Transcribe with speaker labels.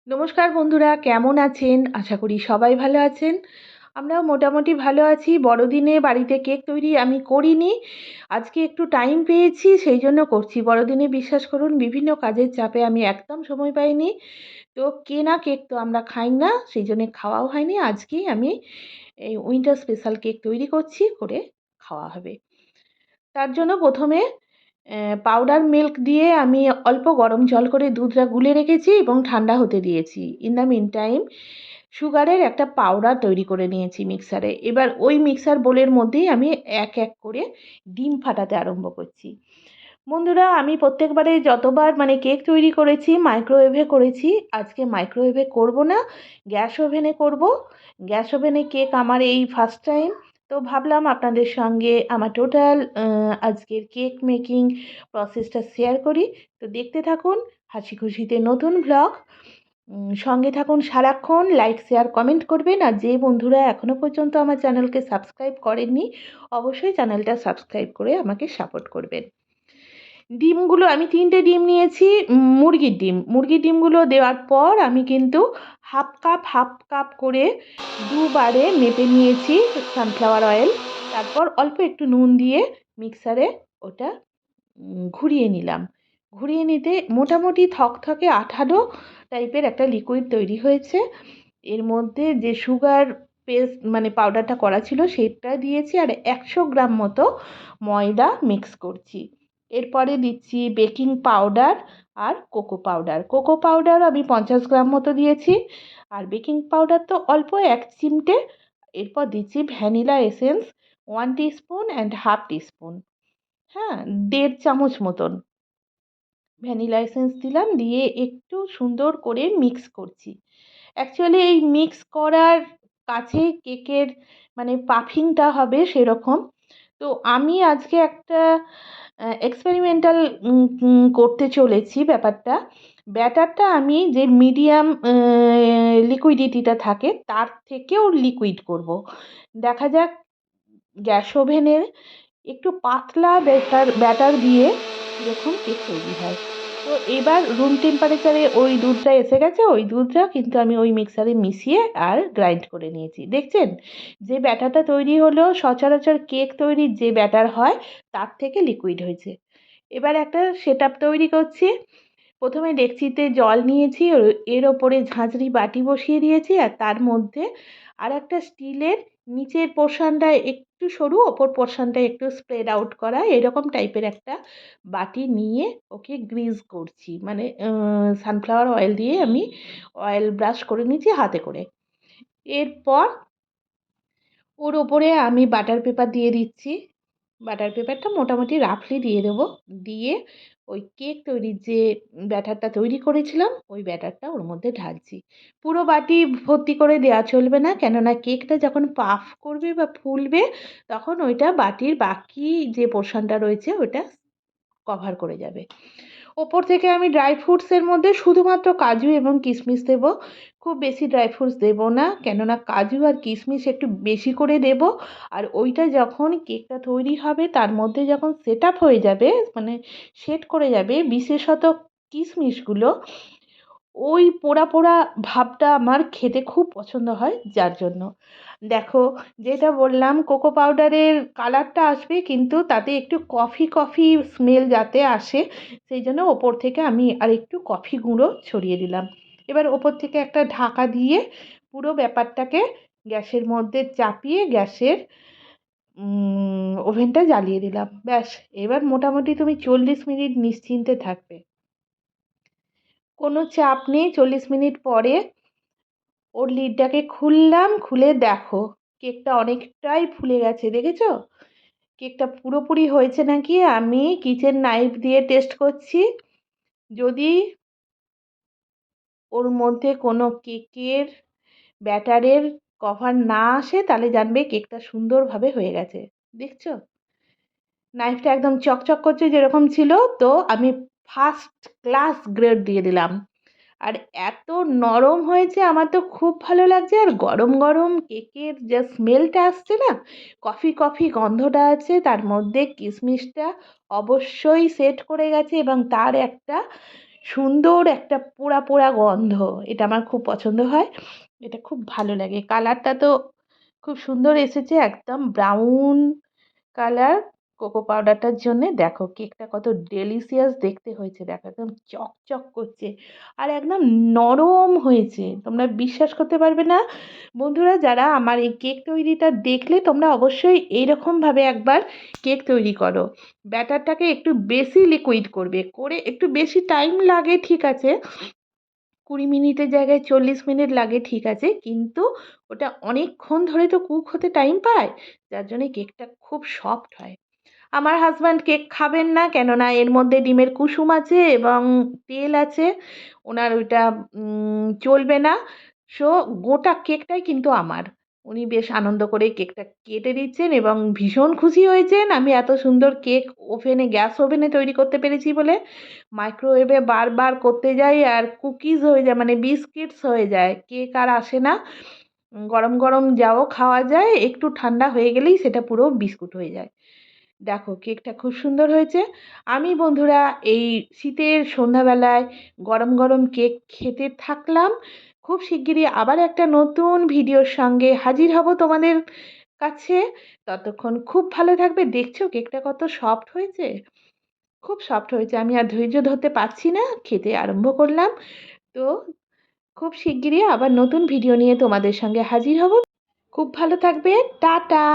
Speaker 1: নমস্কার বন্ধুরা, কেমন আছেন? আশা করি সবাই ভালো আছেন। আমরাও মোটামুটি ভালো আছি। বড়দিনে বাড়িতে কেক তৈরি আমি করিনি। আজকে একটু টাইম পেয়েছি, সেই জন্য করছি। বড়দিনে বিশ্বাস করুন বিভিন্ন কাজের চাপে আমি একদম সময় পাইনি। তো কেনা কেক তো আমরা খাই না, সেই জন্যে খাওয়াও হয়নি। আজকেই আমি এই উইন্টার স্পেশাল কেক তৈরি করছি, করে খাওয়া হবে। তার জন্য প্রথমে পাউডার মিল্ক দিয়ে আমি অল্প গরম জল করে দুধটা গুলে রেখেছি এবং ঠান্ডা হতে দিয়েছি। ইন দ্য মিন টাইম সুগারের একটা পাউডার তৈরি করে নিয়েছি মিক্সারে। এবার ওই মিক্সার বোলের মধ্যেই আমি এক এক করে ডিম ফাটাতে আরম্ভ করছি। বন্ধুরা, আমি প্রত্যেকবারে যতবার কেক তৈরি করেছি মাইক্রোওয়েভে করেছি। আজকে মাইক্রোওয়েভে করব না, গ্যাস ওভেনে করব। গ্যাস ওভেনে কেক আমার এই ফার্স্ট টাইম। তো ভাবলাম আপনাদের সঙ্গে আমার টোটাল আজকের কেক মেকিং প্রসেসটা শেয়ার করি। তো দেখতে থাকুন হাসি খুশিতে নতুন ব্লগ। সঙ্গে থাকুন সারাক্ষণ। লাইক শেয়ার কমেন্ট করবেন। আর যে বন্ধুরা এখনও পর্যন্ত আমার চ্যানেলকে সাবস্ক্রাইব করেননি, অবশ্যই চ্যানেলটা সাবস্ক্রাইব করে আমাকে সাপোর্ট করবেন। ডিমগুলো আমি 3টে ডিম নিয়েছি, মুরগির ডিম। মুরগির ডিমগুলো দেওয়ার পর আমি কিন্তু হাফ কাপ করে দুবারে মেপে নিয়েছি সানফ্লাওয়ার অয়েল। তারপর অল্প একটু নুন দিয়ে মিক্সারে ওটা ঘুরিয়ে নিলাম। ঘুরিয়ে নিতে মোটামুটি থকথকে আঠালো টাইপের একটা লিকুইড তৈরি হয়েছে। এর মধ্যে যে সুগার পেস্ট পাউডারটা করা ছিল সেটা দিয়েছি, আর 100 গ্রাম মতো ময়দা মিক্স করছি। এরপরে দিচ্ছি বেকিং পাউডার আর কোকো পাউডার। কোকো পাউডার আমি 50 গ্রাম মতো দিয়েছি, আর বেকিং পাউডার তো অল্প 1 চিমটে। এরপর দিচ্ছি vanilla essence 1 teaspoon and half teaspoon, হ্যাঁ, 1.5 চামচ মতন ভ্যানিলা এসেন্স দিলাম। দিয়ে একটু সুন্দর করে মিক্স করছি। অ্যাকচুয়ালি এই মিক্স করার কাছে কেকের পাফিংটা হবে সেরকম। তো আমি আজকে একটা এক্সপেরিমেন্টাল করতে চলেছি ব্যাপারটা। ব্যাটারটা আমি যে মিডিয়াম লিকুইডিটিটা থাকে তার থেকেও লিকুইড করব। দেখা যাক গ্যাস ওভেনে একটু পাতলা ব্যাটার দিয়ে কীরকম কেক তৈরি হয়। তো এবার রুম টেম্পারেচারে ওই দুধটা এসে গেছে। ওই দুধটা কিন্তু আমি ওই মিক্সারে মিশিয়ে আর গ্রাইন্ড করে নিয়েছি। দেখছেন যে ব্যাটারটা তৈরি হলো, সচরাচর কেক তৈরির যে ব্যাটার হয় তার থেকে লিকুইড হয়েছে। এবার একটা সেটআপ তৈরি করছি। প্রথমে ডেকচিতে জল নিয়েছি, এর ওপরে ঝাঁঝরি বাটি বসিয়ে দিয়েছি, আর তার মধ্যে আর একটা স্টিলের নিচের পোর্শনটা একটু সরু, ওপর পোর্শনটা একটু স্প্রেড আউট করা এরকম টাইপের একটা বাটি নিয়ে ওকে গ্রিজ করছি। সানফ্লাওয়ার অয়েল দিয়ে আমি অয়েল ব্রাশ করে নিচ্ছি হাতে করে। এরপর ওর ওপরে আমি বাটার পেপার দিয়ে দিচ্ছি। বাটার পেপারটা মোটামুটি রাফলি দিয়ে দেবো। দিয়ে ওই কেক তৈরির যে ব্যাটারটা তৈরি করেছিলাম ওই ব্যাটারটা ওর মধ্যে ঢালছি। পুরো বাটি ভর্তি করে দেওয়া চলবে না, কেননা কেকটা যখন পাফ করবে বা ফুলবে তখন ওইটা বাটির বাকি যে পোর্শনটা রয়েছে ওটা কভার করে যাবে। ওপর থেকে আমি ড্রাই ফ্রুটসের মধ্যে শুধুমাত্র কাজু এবং কিশমিশ দেবো। খুব বেশি ড্রাই ফ্রুটস দেবো না, কেননা কাজু আর কিশমিশ একটু বেশি করে দেবো। আর ওইটা যখন কেকটা তৈরি হবে তার মধ্যে যখন সেট আপ হয়ে যাবে, সেট করে যাবে, বিশেষত কিশমিশগুলো, ওই পোড়া পোড়া ভাবটা আমার খেতে খুব পছন্দ হয়। যার জন্য দেখো, যেটা বললাম কোকো পাউডারের কালারটা আসবে, কিন্তু তাতে একটু কফি কফি স্মেল যাতে আসে সেই জন্য ওপর থেকে আমি আর একটু কফি গুঁড়ো ছড়িয়ে দিলাম। এবার ওপর থেকে একটা ঢাকা দিয়ে পুরো ব্যাপারটাকে গ্যাসের মধ্যে চাপিয়ে গ্যাসের ওভেনটা জ্বালিয়ে দিলাম। ব্যাস, এবার মোটামুটি তুমি 40 মিনিট নিশ্চিন্তে থাকবে, কোনো চাপ নেই। 40 মিনিট পরে ওর লিডটাকে খুললাম, খুলে দেখো কেকটা অনেকটাই ফুলে গেছে, দেখেছো? কেকটা পুরোপুরি হয়েছে নাকি আমি কিচেন নাইফ দিয়ে টেস্ট করছি। যদি ওর মধ্যে কোনো কেকের ব্যাটারের কভার না আসে তাহলে জানবে কেকটা সুন্দরভাবে হয়ে গেছে। দেখছো নাইফটা একদম চকচক করছে যেরকম ছিল। তো আমি ফার্স্ট ক্লাস গ্রেড দিয়ে দিলাম। আর এত নরম হয়েছে, আমার তো খুব ভালো লাগছে। আর গরম গরম কেকের যে স্মেলটা আসছে না, কফি কফি গন্ধটা আছে, তার মধ্যে কিশমিশটা অবশ্যই সেট করে গেছে এবং তার একটা সুন্দর একটা পোড়া পোড়া গন্ধ, এটা আমার খুব পছন্দ হয়, এটা খুব ভালো লাগে। কালারটা তো খুব সুন্দর এসেছে, একদম ব্রাউন কালার কোকো পাউডারটার জন্যে। দেখো কেকটা কত ডেলিশিয়াস দেখতে হয়েছে, দেখো একদম চকচক করছে আর একদম নরম হয়েছে, তোমরা বিশ্বাস করতে পারবে না বন্ধুরা। যারা আমার এই কেক তৈরিটা দেখলে তোমরা অবশ্যই এইরকমভাবে একবার কেক তৈরি করো। ব্যাটারটাকে একটু বেশি লিকুইড করবে, করে একটু বেশি টাইম লাগে ঠিক আছে, 20 মিনিটের জায়গায় 40 মিনিট লাগে ঠিক আছে, কিন্তু ওটা অনেকক্ষণ ধরে তো কুক হতে টাইম পায়, যার জন্য কেকটা খুব সফট হয়। আমার হাজব্যান্ড কেক খাবেন না, কেননা এর মধ্যে ডিমের কুসুম আছে এবং তেল আছে, ওনার ওইটা চলবে না। সো গোটা কেকটাই কিন্তু আমার। উনি বেশ আনন্দ করে কেকটা কেটে দিচ্ছেন এবং ভীষণ খুশি হয়েছেন আমি এত সুন্দর কেক গ্যাস ওভেনে তৈরি করতে পেরেছি বলে। মাইক্রোওয়েভে বারবার করতে যাই আর কুকিজ হয়ে যায়, মানে বিস্কিটস হয়ে যায়, কেক আর আসে না। গরম গরম যাও খাওয়া যায়, একটু ঠান্ডা হয়ে গেলেই সেটা পুরো বিস্কুট হয়ে যায়। দেখো কেকটা খুব সুন্দর হয়েছে। আমি বন্ধুরা এই শীতের সন্ধ্যাবেলায় গরম গরম কেক খেতে থাকলাম। খুব শিগগিরই আবার একটা নতুন ভিডিওর সঙ্গে হাজির হব তোমাদের কাছে। ততক্ষণ খুব ভালো থাকবে। দেখছো কেকটা কত সফট হয়েছে, খুব সফট হয়েছে। আমি আর ধৈর্য ধরতে পারছি না, খেতে আরম্ভ করলাম। তো খুব শিগগিরই আবার নতুন ভিডিও নিয়ে তোমাদের সঙ্গে হাজির হব। খুব ভালো থাকবে, টাটা।